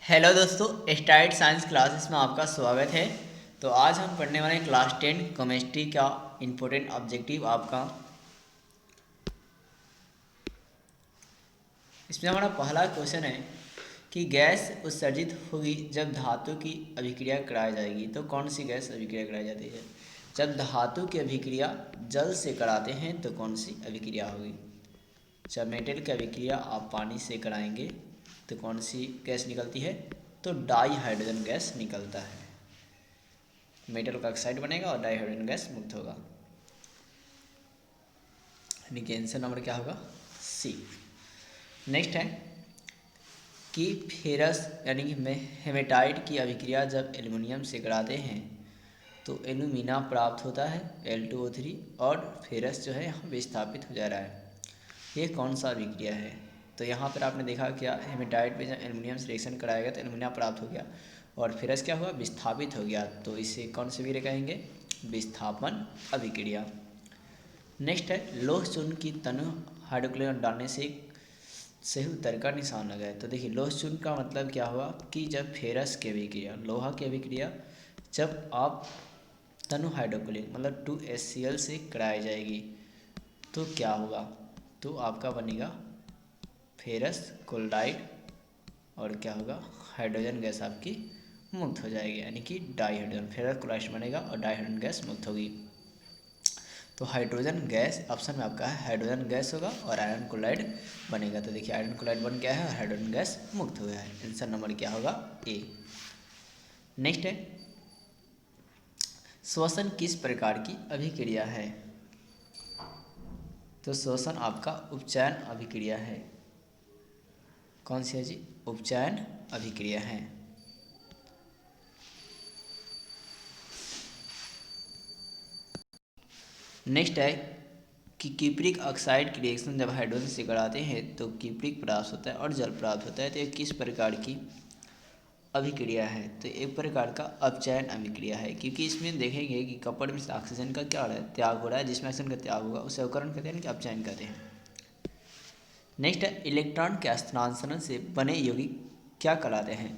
Hello दोस्तों, start science classes में आपका स्वागत है। तो आज हम पढ़ने वाले हैं क्लास 10 केमिस्ट्री का इम्पोर्टेंट ऑब्जेक्टिव आपका। इसमें हमारा पहला क्वेश्चन है कि गैस उत्सर्जित होगी जब धातु की अभिक्रिया कराई जाएगी। तो कौन सी गैस अभिक्रिया कराई जाती है? जब धातु की अभिक्रिया जल से कराते हैं तो कौन सी अभिक्रिया होगी? जब मेटल की अभिक्रिया आप पानी से कराएंगे तो कौन सी गैस निकलती है? तो डाई हाइड्रोजन गैस निकलता है। मेटल का ऑक्साइड बनेगा और डाई हाइड्रोजन गैस मुक्त होगा। यानी कि आंसर नंबर क्या होगा? सी। नेक्स्ट है कि फेरस यानी कि हेमेटाइट की अभिक्रिया जब एल्युमिनियम से कराते हैं तो एल्यूमिना प्राप्त होता है Al2O3 और फेरस जो है यहाँ विस्थापित हो जा रहा है। ये कौन सा अभिक्रिया है? तो यहाँ पर आपने देखा क्या, हेमेटाइट में जब एल्युमिनियम से रिएक्शन कराया गया तो एल्यूमिना प्राप्त हो गया और फेरस क्या हुआ? विस्थापित हो गया। तो इसे कौन सी अभिक्रिया कहेंगे? विस्थापन अभिक्रिया। नेक्स्ट है लोह चूर्ण की तनु हाइड्रोक्लोरिक डालने से सही उत्तर का निशान लगाए। तो देखिए लोह चूर्ण का मतलब क्या हुआ कि जब फेरस की अभिक्रिया, लोहा की अभिक्रिया जब आप तनु हाइड्रोक्लोरिक मतलब 2HCl से कराई जाएगी तो क्या होगा? तो आपका बनेगा फेरस क्लोराइड और क्या होगा? हाइड्रोजन गैस आपकी मुक्त हो जाएगी, यानी कि डाई हाइड्रोजन। फेरस क्लोराइड बनेगा और डाई हाइड्रोजन गैस मुक्त होगी। तो हाइड्रोजन गैस ऑप्शन में आपका है हाइड्रोजन गैस होगा और आयरन क्लोराइड बनेगा। तो देखिए आयरन क्लोराइड बन गया है और हाइड्रोजन गैस मुक्त हो गया है। आंसर नंबर क्या होगा? ए। नेक्स्ट है श्वसन किस प्रकार की अभिक्रिया है? तो श्वसन आपका उपचयन अभिक्रिया है। कौन सी है जी? उपचयन अभिक्रिया है। नेक्स्ट है कि किप्रिक ऑक्साइड की रिएक्शन जब हाइड्रोजन से कराते हैं तो किप्रिक प्राप्त होता है और जल प्राप्त होता है। तो ये किस प्रकार की अभिक्रिया है? तो एक प्रकार का अपचयन अभिक्रिया है, क्योंकि इसमें देखेंगे कि कपड़ में से ऑक्सीजन का क्या हो रहा है? त्याग हो रहा है। जिसमें ऑक्सीजन का त्याग होगा उसे अवकरण कहते हैं कि अपचयन कहते हैं। नेक्स्ट है इलेक्ट्रॉन के स्थानांतरण से बने यौगिक क्या कहलाते हैं?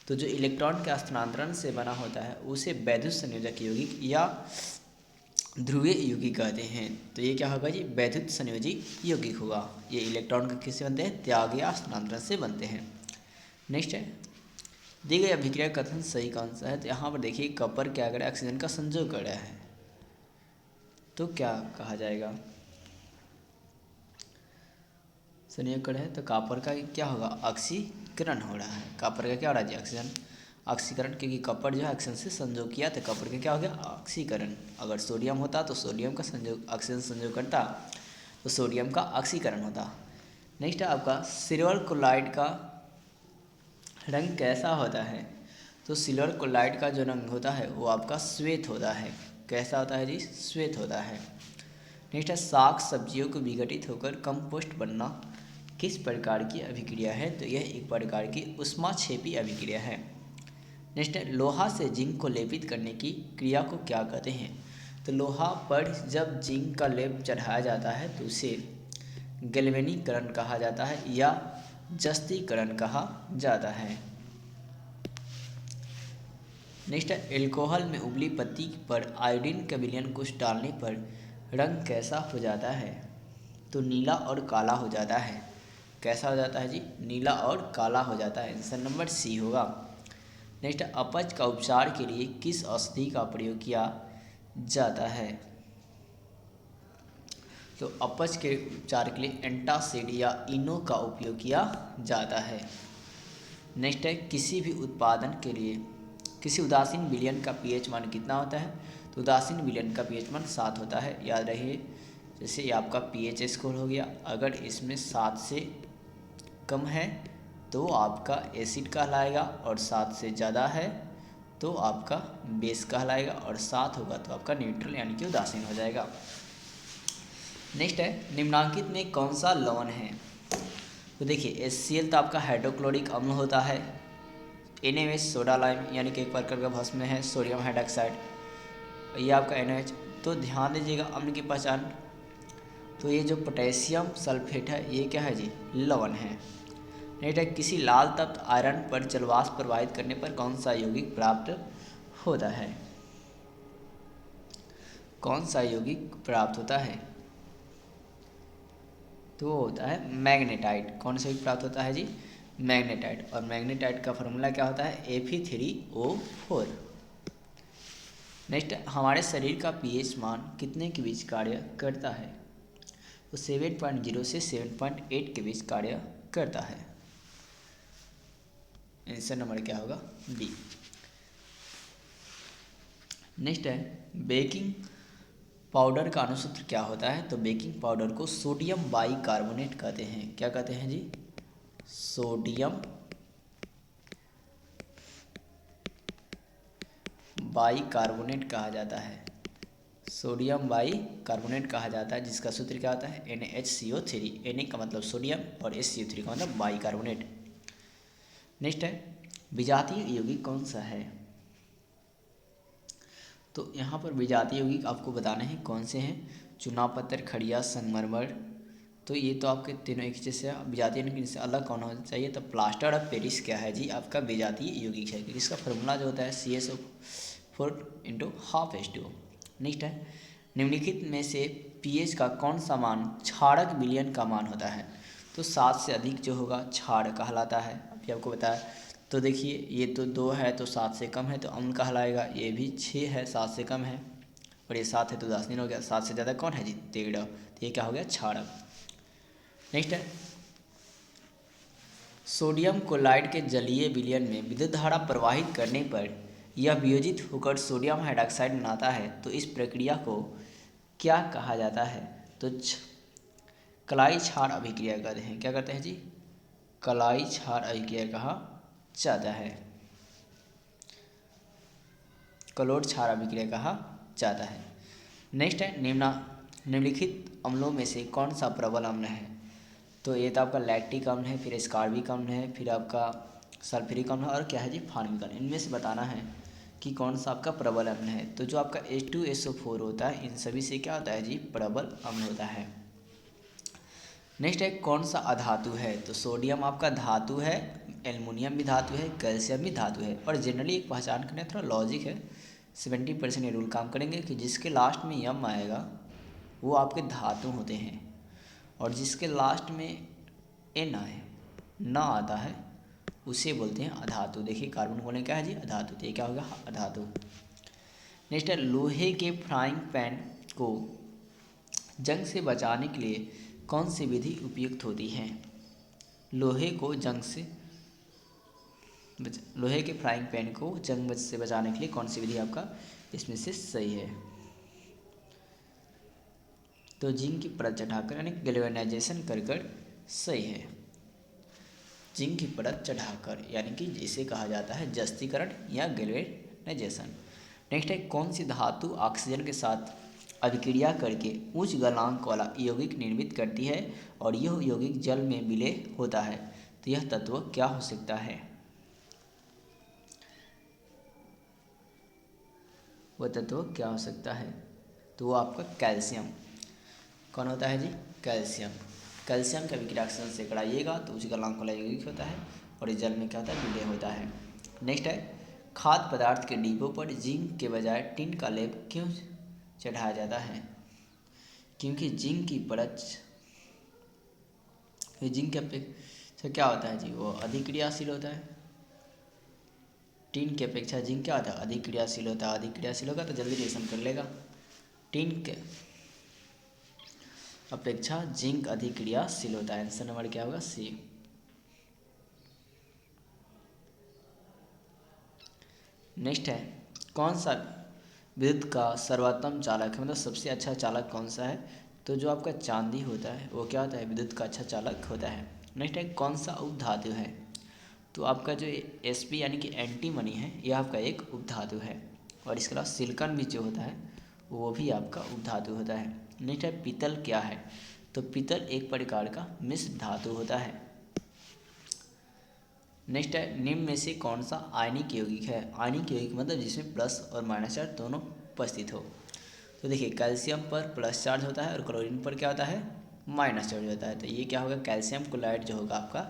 तो जो इलेक्ट्रॉन के स्थानांतरण से बना होता है उसे वैद्युत संयोजक यौगिक या ध्रुवीय यौगिक कहते हैं। तो ये क्या होगा जी? वैद्युत संयोजी यौगिक होगा। ये इलेक्ट्रॉन का किससे बनते हैं? त्याग या स्थानांतरण से बनते हैं। नेक्स्ट है दी गई अभिक्रिया कथन सही कौन सा है? तो यहाँ पर देखिए कपर क्या कर रहा है? ऑक्सीजन का संयोग कर रहा है। तो क्या कहा जाएगा? संयोग कर रहा है तो कॉपर का क्या होगा? ऑक्सीकरण हो रहा है। कॉपर का क्या हो रहा है जी? ऑक्सीजन ऑक्सीकरण, क्योंकि कपर जो है ऑक्सीजन से संयोग किया तो कपर का क्या हो गया? ऑक्सीकरण। अगर सोडियम होता तो सोडियम का संयोग ऑक्सीजन संयोग करता तो सोडियम का ऑक्सीकरण होता। नेक्स्ट है आपका सिल्वर क्लोराइड का रंग कैसा होता है? तो सिल्वर क्लोराइड का जो रंग होता है वो आपका श्वेत होता है। कैसा होता है जी? श्वेत होता है। नेक्स्ट है साग सब्जियों को विघटित होकर कंपोस्ट बनना किस प्रकार की अभिक्रिया है? तो यह एक प्रकार की ऊष्माक्षेपी अभिक्रिया है। नेक्स्ट है लोहा से जिंक को लेपित करने की क्रिया को क्या कहते हैं? तो लोहा पर जब जिंक का लेप चढ़ाया जाता है तो उसे गैल्वेनीकरण कहा जाता है या जस्तीकरण कहा जाता है। नेक्स्ट है एल्कोहल में उबली पत्ती पर आयोडीन के विलयन कुछ डालने पर रंग कैसा हो जाता है? तो नीला और काला हो जाता है। कैसा हो जाता है जी? नीला और काला हो जाता है। आंसर नंबर सी होगा। नेक्स्ट अपच का उपचार के लिए किस औषधि का प्रयोग किया जाता है? तो अपच के उपचार के लिए एंटासिड या इनो का उपयोग किया जाता है। नेक्स्ट है किसी भी उत्पादन के लिए किसी उदासीन विलयन का पीएच मान कितना होता है? तो उदासीन विलयन का पीएच मान 7 होता है। याद रहिए, जैसे ये आपका पीएच स्कोर हो गया, अगर इसमें 7 से कम है तो आपका एसिड कहलाएगा और 7 से ज़्यादा है तो आपका बेस कहलाएगा और 7 होगा तो आपका न्यूट्रल यानी कि उदासीन हो जाएगा। नेक्स्ट है निम्नांकित में कौन सा लवण है? तो देखिए HCl तो आपका हाइड्रोक्लोरिक अम्ल होता है। NaOH सोडा लाइम यानी कि एक प्रकार का भस्म है, सोडियम हाइड्रोक्साइड। ये आपका NaOH। तो ध्यान दीजिएगा अम्ल की पहचान। तो ये जो पोटेशियम सल्फेट है ये क्या है जी? लवण है। नेक्स्ट है किसी लाल तप्त आयरन पर जलवाष्प प्रवाहित करने पर कौन सा यौगिक प्राप्त होता है? कौन सा यौगिक प्राप्त होता है? तो वो होता है मैग्नेटाइट। कौन सा यौगिक प्राप्त होता है जी? मैग्नेटाइट। और मैग्नेटाइट का फॉर्मूला क्या होता है? Fe3O4। नेक्स्ट, हमारे शरीर का पीएच मान कितने के बीच कार्य करता है? तो 7.0 से 7.8 के बीच कार्य करता है। आंसर नंबर क्या होगा? बी। नेक्स्ट है बेकिंग पाउडर का अणुसूत्र क्या होता है? तो बेकिंग पाउडर को सोडियम बाइकार्बोनेट कहते हैं। क्या कहते हैं जी? सोडियम बाइकार्बोनेट कहा जाता है। सोडियम बाइकार्बोनेट कहा जाता है, जिसका सूत्र क्या होता है? NaHCO3। Na का मतलब सोडियम और HCO3 का मतलब बाइकार्बोनेट। नेक्स्ट है विजातीय यौगिक कौन सा है? तो यहाँ पर विजातीय यौगिक आपको बताने हैं कौन से हैं। चुना पत्थर, खड़िया, संगमरमर। तो ये तो आपके तीनों एक जैसे विजातीय यौगिक से अलग कौन होना चाहिए? तो प्लास्टर ऑफ पेरिस क्या है जी? आपका विजातीय यौगिक है। इसका फॉर्मूला जो होता है CSO4 × 12H2O। नेक्स्ट है निम्नलिखित में से पीएच का कौन सा मान क्षारक विलयन का मान होता है? तो 7 से अधिक जो होगा क्षार कहलाता है। अभी आपको बताया। तो देखिए ये तो 2 है तो 7 से कम है तो अम्ल कहलाएगा। ये भी 6 है 7 से कम है, और ये 7 है तो दार्शनिक हो गया। 7 से ज़्यादा कौन है जी? 13। तो ये क्या हो गया? क्षारक। नेक्स्ट है सोडियम क्लोराइड के जलीय विलयन में विद्युत धारा प्रवाहित करने पर यह वियोजित होकर सोडियम हाइड्रॉक्साइड बनाता है। तो इस प्रक्रिया को क्या कहा जाता है? तो कलाई क्षार अभिक्रिया कहते हैं। क्या कहते हैं जी? कलाई क्षार अभिक्रिया कहा जाता है। कलोड क्षार अभिक्रिया कहा जाता है। नेक्स्ट है निम्नलिखित अम्लों में से कौन सा प्रबल अम्ल है? तो ये तो आपका लैक्टिक अम्ल है, फिर एस्कॉर्बिक अम्ल है, फिर आपका सल्फ्यूरिक अम्ल है, और क्या है जी? फॉर्मिक अम्ल। इनमें से बताना है कि कौन सा आपका प्रबल अम्ल है। तो जो आपका H2SO4 होता है, इन सभी से क्या होता है जी? प्रबल अम्ल होता है। नेक्स्ट है कौन सा अधातु है? तो सोडियम आपका धातु है, एल्युमिनियम भी धातु है, कैल्शियम भी धातु है। और जनरली एक पहचान करने थोड़ा लॉजिक है, 70% ये रूल काम करेंगे कि जिसके लास्ट में यम आएगा वो आपके धातु होते हैं, और जिसके लास्ट में एन आए ना आता है उसे बोलते हैं अधातु। देखिए कार्बन बोलने क्या है जी? अधातु। तो ये क्या होगा? अधातु। नेक्स्ट है लोहे के फ्राइंग पैन को जंग से बचाने के लिए कौन सी विधि उपयुक्त होती है? लोहे के फ्राइंग पैन को जंग से बचाने के लिए कौन सी विधि आपका इसमें से सही है? तो जिंक की परत चढ़ाकर यानी गैल्वेनाइजेशन कर सही है। जिंक की परत चढ़ाकर यानी कि जिसे कहा जाता है जस्तीकरण या गैल्वेनाइजेशन। नेक्स्ट है कौन सी धातु ऑक्सीजन के साथ अभिक्रिया करके उच्च गलनांक वाला यौगिक निर्मित करती है और यह यौगिक जल में विलय होता है? तो यह तत्व क्या हो सकता है? वह तत्व क्या हो सकता है? तो वो आपका कैल्शियम। कौन होता है जी? कैल्शियम। कैल्शियम का विक्रिया ऑक्सीजन से कराइएगा तो उच्च गलनांक वाला यौगिक होता है और इस जल में क्या होता है? विलय होता है। नेक्स्ट है खाद्य पदार्थ के डिब्बों पर जिंक के बजाय टिन का लेप क्यों चढ़ाया जाता है? क्योंकि जिंक की परत जिंक के अपेक्षा क्या होता है जी? वो अधिक क्रियाशील होता है। टिन की अपेक्षा जिंक क्या होता है? अधिक क्रियाशील होता है। अधिक क्रियाशील होगा तो जल्दी रिएक्शन कर लेगा। टिन के अपेक्षा जिंक अधिक क्रियाशील होता है। आंसर नंबर क्या होगा? सी। नेक्स्ट है कौन सा विद्युत का सर्वोत्तम चालक है, मतलब सबसे अच्छा चालक कौन सा है? तो जो आपका चांदी होता है वो क्या होता है? विद्युत का अच्छा चालक होता है। नेक्स्ट है कौन सा उपधातु है? तो आपका जो Sp यानी कि एंटीमनी है यह आपका एक उपधातु है। और इसके अलावा सिलिकॉन भी जो होता है वो भी आपका उपधातु होता है। नेक्स्ट है पीतल क्या है? तो पीतल एक प्रकार का मिश्र धातु होता है। नेक्स्ट है निम्न में से कौन सा आयनिक यौगिक है? आयनिक यौगिक मतलब जिसमें प्लस और माइनस चार्ज दोनों उपस्थित हो। तो देखिए कैल्शियम पर प्लस चार्ज होता है और क्लोरीन पर क्या होता है? माइनस चार्ज होता है। तो ये क्या होगा? कैल्शियम क्लोराइड जो होगा आपका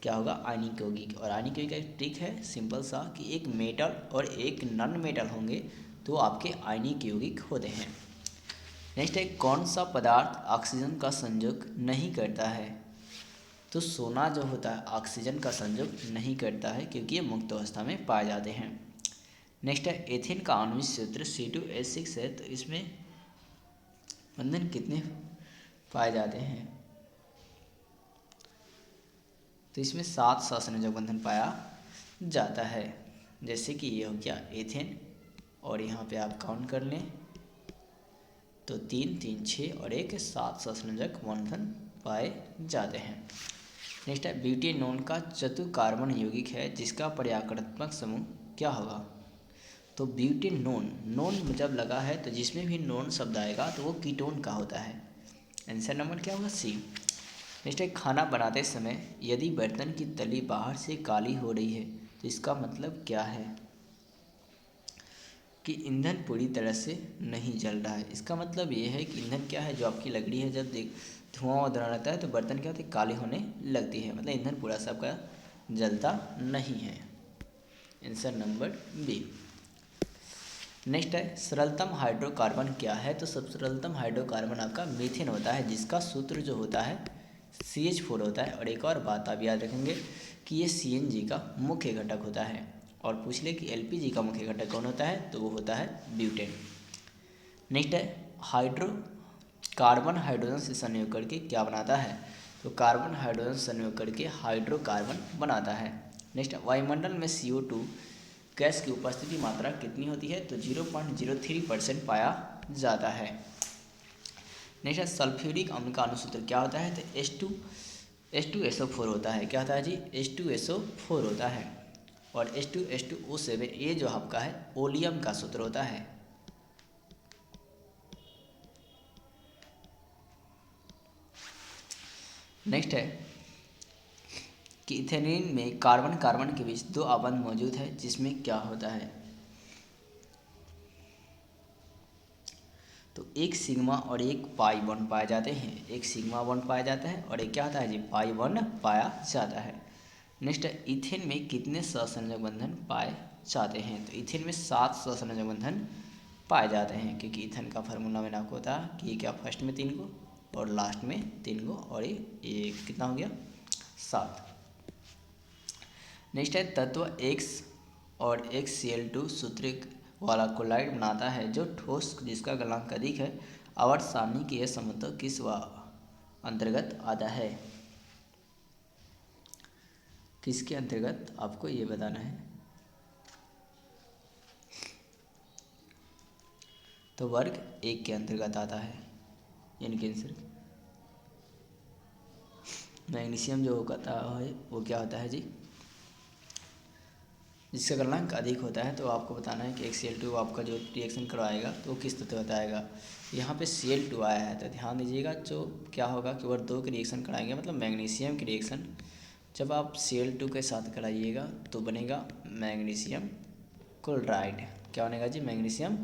क्या होगा, आयनिक यौगिक। और आयनिक यौगिक का एक ट्रिक है सिंपल सा कि एक मेटल और एक नॉन मेटल होंगे तो आपके आयनिक यौगिक होते हैं। नेक्स्ट है, कौन सा पदार्थ ऑक्सीजन का संयोग नहीं करता है? तो सोना जो होता है ऑक्सीजन का संयोग नहीं करता है क्योंकि ये मुक्त अवस्था में पाए जाते हैं। नेक्स्ट है, एथेन का आणविक सूत्र C2H6 है, तो इसमें बंधन कितने पाए जाते हैं? तो इसमें 7 सहसंयोजक बंधन पाया जाता है। जैसे कि ये हो गया एथेन, और यहाँ पे आप काउंट कर लें तो 3 3 6 और 7 सहसंयोजक बंधन पाए जाते हैं। नेक्स्ट है, ब्यूटेनॉन का चतुर्थ कार्बन यौगिक है जिसका पर्यायकात्मक समूह क्या होगा? तो ब्यूटेनॉन, नॉन जब लगा है तो जिसमें भी नॉन शब्द आएगा तो वो कीटोन का होता है। आंसर नंबर क्या होगा, C। नेक्स्ट है, खाना बनाते समय यदि बर्तन की तली बाहर से काली हो रही है तो इसका मतलब क्या है? कि ईंधन पूरी तरह से नहीं जल रहा है। इसका मतलब ये है कि ईंधन क्या है, जो आपकी लकड़ी है, जब धुआं उधर रहता है तो बर्तन क्या होती है, काली होने लगती है, मतलब ईंधन पूरा सबका जलता नहीं है। Answer number B। नेक्स्ट है, सरलतम हाइड्रोकार्बन क्या है? तो सब सरलतम हाइड्रोकार्बन आपका मीथेन होता है जिसका सूत्र जो होता है CH4 होता है। और एक और बात आप याद रखेंगे कि ये CNG का मुख्य घटक होता है। और पूछ ले कि LPG का मुख्य घटक कौन होता है, तो वो होता है ब्यूटेन। नेक्स्ट है, कार्बन हाइड्रोजन से संयोग करके क्या बनाता है? तो कार्बन हाइड्रोजन से संयोग करके हाइड्रोकार्बन बनाता है। नेक्स्ट, वायुमंडल में CO2 गैस की उपस्थिति मात्रा कितनी होती है? तो 0.03% पाया जाता है। नेक्स्ट है, सल्फ्यूरिक अम्ल का अणुसूत्र क्या होता है? तो H2SO4 होता है। क्या होता है जी? H2SO4 होता है। और H2H2O7 ये जो आपका है ओलियम का सूत्र होता है। नेक्स्ट है कि इथेनिन में कार्बन कार्बन के बीच 2 आबंध मौजूद है जिसमें क्या होता है? तो एक सिग्मा और एक पाई बॉन्ड पाए जाते हैं। एक सिग्मा बॉन्ड पाया जाता है और एक क्या होता है जी, पाई बॉन्ड पाया जाता है। नेक्स्ट है, इथेन में कितने सहसंयोजक बंधन पाए जाते हैं? तो इथेन में 7 सहसंयोजक बंधन पाए जाते हैं क्योंकि इथेन का फार्मूला मैंने आपको बताया कि क्या फर्स्ट में 3 को और लास्ट में 3 को और ये कितना हो गया, 7। नेक्स्ट है, तत्व X और XCl2 सूत्र वाला क्लोराइड बनाता है जो ठोस जिसका गलनांक अधिक है। आवर्त सारणी के यह समूह किस अंतर्गत आता है? किसके अंतर्गत आपको ये बताना है। तो वर्ग 1 के अंतर्गत आता है, यानी कि आंसर मैग्नीशियम जो होता है वो क्या होता है जी, जिसका गलनांक अधिक होता है। तो आपको बताना है कि XCl2 आपका जो रिएक्शन करवाएगा तो किस तत्व बताएगा। यहाँ पे Cl2 आया है तो ध्यान दीजिएगा, जो क्या होगा कि वह 2 के रिएक्शन कराएंगे, मतलब मैग्नीशियम की रिएक्शन जब आप Cl2 के साथ कराइएगा तो बनेगा मैग्नीशियम क्लोराइड। क्या बनेगा जी, मैग्नीशियम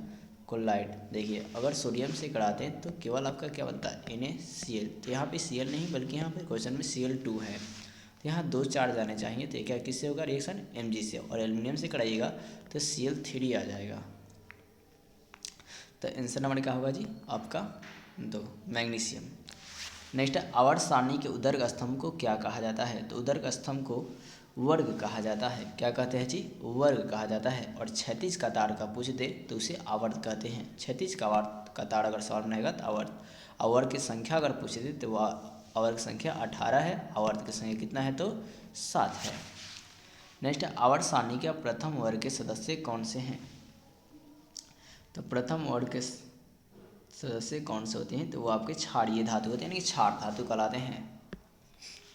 क्लोराइड। देखिए अगर सोडियम से कराते हैं तो केवल आपका क्या बनता है, NaCl। तो यहाँ पे Cl नहीं बल्कि यहाँ पे क्वेश्चन में Cl2 है, तो यहाँ 2 चार्ज आने चाहिए। तो क्या किससे होगा रिएक्शन, Mg से। और एल्युमिनियम से कराइएगा तो Cl3 आ जाएगा। तो आंसर नंबर क्या होगा जी आपका 2, मैग्नीशियम। नेक्स्ट है, आवर्त सारणी के उदर्ग स्तंभ को क्या कहा जाता है? तो उदर्ग स्तंभ को वर्ग कहा जाता है। क्या कहते हैं जी, वर्ग कहा जाता है। और क्षैतिज कतार का पूछ दे तो उसे आवर्त कहते हैं। क्षैतिज कतार अगर सवाल रहेगा तो आवर्त। आवर्त की संख्या अगर पूछ दे तो वह आवर्त की संख्या 18 है, आवर्त की संख्या कितना है तो 7 है। नेक्स्ट, आवर्त सारणी के प्रथम वर्ग के सदस्य कौन से हैं? तो प्रथम वर्ग के सदस्य कौन से होते हैं? तो वो आपके क्षारीय धातु होते हैं, यानी कि क्षार धातु कहलाते हैं।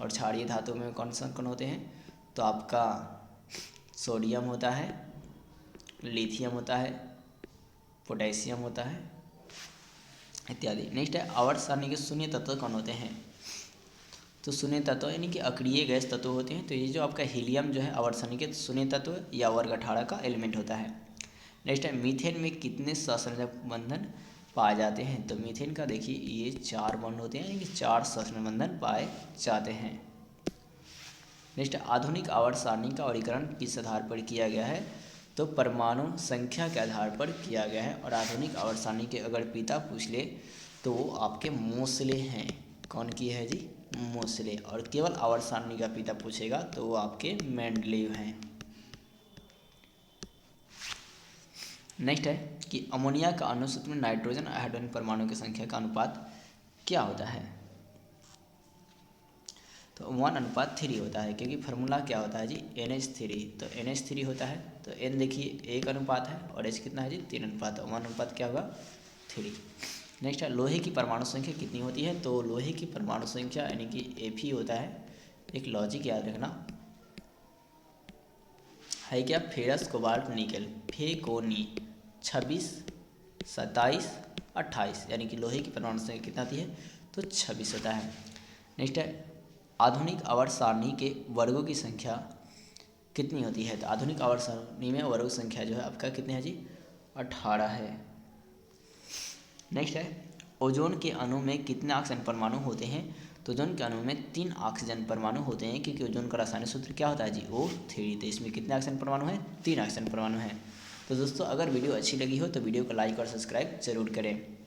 और क्षारीय धातु में कौन सा कौन होते हैं? तो आपका सोडियम होता है, लिथियम होता है, पोटेशियम होता है इत्यादि। नेक्स्ट है, आवर्त सारणी के शून्य तत्व कौन होते हैं? तो शून्य तत्व यानी कि अक्रिय गैस तत्व होते हैं। तो ये जो आपका हीलियम जो है आवर्त सारणी के शून्य तत्व या वर्ग 18 का एलिमेंट होता है। नेक्स्ट है, मीथेन में कितने सहसंयोजक बंधन पाए जाते हैं? तो मीथेन का देखिए ये 4 बॉन्ड होते हैं, यानी कि 4 सहसंयोजक बंधन पाए जाते हैं। नेक्स्ट, आधुनिक आवर्त सारणी का वर्गीकरण किस आधार पर किया गया है? तो परमाणु संख्या के आधार पर किया गया है। और आधुनिक आवर्त सारणी के अगर पिता पूछ ले तो वो आपके मोसले हैं। कौन की है जी? मोसले। और केवल आवर्त सारणी का पिता पूछेगा तो वो आपके मेंडलीव हैं। नेक्स्ट है कि अमोनिया का अणु सूत्र में नाइट्रोजन और हाइड्रोजन परमाणु की संख्या का अनुपात क्या होता है? तो 1:3 होता है, क्योंकि फार्मूला क्या होता है जी? NH3। तो NH3 होता है, तो N देखिए 1 अनुपात है और H कितना है जी? 3 अनुपात। 1 अनुपात क्या होगा? 3। नेक्स्ट है, लोहे की परमाणु संख्या कितनी होती है? तो लोहे की परमाणु संख्या यानी कि Fe होता है। एक लॉजिक याद रखना है क्या? फेरस, कोबाल्ट, निकेल, फेकोनी 26, 27, 28, यानी कि लोहे की परमाणु संख्या कितना आती है? तो 26 होता है। नेक्स्ट है, आधुनिक आवर्त सारणी के वर्गों की संख्या कितनी होती है? तो आधुनिक आवर्त सारणी में वर्ग संख्या जो है आपका कितनी है जी? 18 है। नेक्स्ट है, ओजोन के अणु में कितने ऑक्सीजन परमाणु होते हैं? तो ओजोन के अणु में 3 ऑक्सीजन परमाणु होते हैं, क्योंकि ओजोन का रासायनिक सूत्र क्या होता है जी? O3। तो इसमें कितने ऑक्सीजन परमाणु हैं? 3 ऑक्सीजन परमाणु हैं। तो दोस्तों, अगर वीडियो अच्छी लगी हो तो वीडियो को लाइक और सब्सक्राइब जरूर करें।